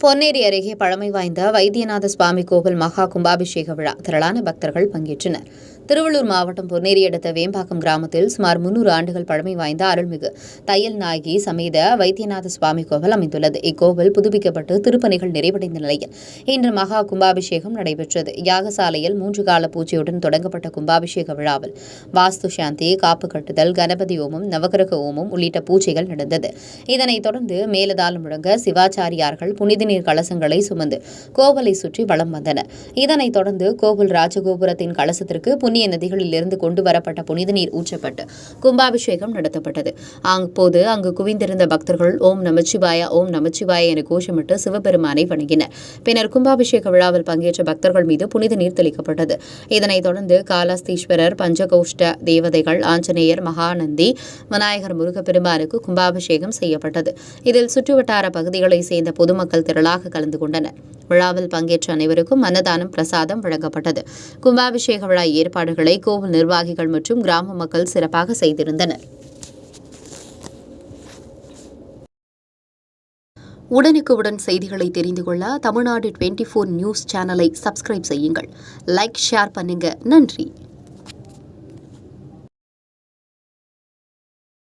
பொன்னேரி அருகே பழமை வாய்ந்த வைத்தியநாத சுவாமி கோவில் மகா கும்பாபிஷேக விழா திரளான பக்தர்கள் பங்கேற்றனர். திருவள்ளூர் மாவட்டம் பொன்னேரி அடுத்த வேம்பாக்கம் கிராமத்தில் சுமார் 300 ஆண்டுகள் பழமை வாய்ந்த அருள்மிகு தையல் நாயகி சமேத வைத்தியநாத சுவாமி கோவில் அமைந்துள்ளது. இக்கோவில் புதுப்பிக்கப்பட்டு திருப்பணிகள் நிறைவடைந்த நிலையில் இன்று மகா கும்பாபிஷேகம் நடைபெற்றது. யாகசாலையில் 3 கால பூஜையுடன் தொடங்கப்பட்ட கும்பாபிஷேக விழாவில் வாஸ்து சாந்தி, காப்பு கட்டுதல், கணபதி ஓமம், நவகிரக ஓமம் உள்ளிட்ட பூஜைகள் நடந்தது. இதனைத் தொடர்ந்து மேலதாளம் முழங்க சிவாச்சாரியார்கள் புனித நீர் கலசங்களை சுமந்து கோவிலை சுற்றி வலம் வந்தனர். இதனைத் தொடர்ந்து கோவில் ராஜகோபுரத்தின் கலசத்திற்கு புண்ணிய நதிகளில் இருந்து கொண்டு வரப்பட்ட புனித நீர் ஊற்றப்பட்டு கும்பாபிஷேகம் நடத்தப்பட்டது. அப்போது அங்கு குவிந்திருந்த பக்தர்கள் ஓம் நமச்சிவாய, ஓம் நமச்சிவாய என கோஷமிட்டு சிவபெருமானை வணங்கினர். பின்னர் கும்பாபிஷேக விழாவில் பங்கேற்ற பக்தர்கள் மீது புனித நீர் தெளிக்கப்பட்டது. இதனைத் தொடர்ந்து காலாஸ்தீஸ்வரர், பஞ்சகோஷ்ட தேவதைகள், ஆஞ்சநேயர், மகாநந்தி, விநாயகர், முருகப்பெருமானுக்கு கும்பாபிஷேகம் செய்யப்பட்டது. இதில் சுற்றுவட்டார பகுதிகளைச் சேர்ந்த பொதுமக்கள் திரளாக கலந்து கொண்டனர். விழாவில் பங்கேற்ற அனைவருக்கும் அன்னதானம், பிரசாதம் வழங்கப்பட்டது. கும்பாபிஷேக விழா ஏற்பாடுகளை கோவில் நிர்வாகிகள் மற்றும் கிராம மக்கள் சிறப்பாக செய்திருந்தனர். உடனுக்குடன் செய்திகளை தெரிந்து கொள்ள தமிழ்நாடு 24 நியூஸ் சேனலை சப்ஸ்கிரைப் செய்யுங்கள். லைக், ஷேர் பண்ணுங்க. நன்றி.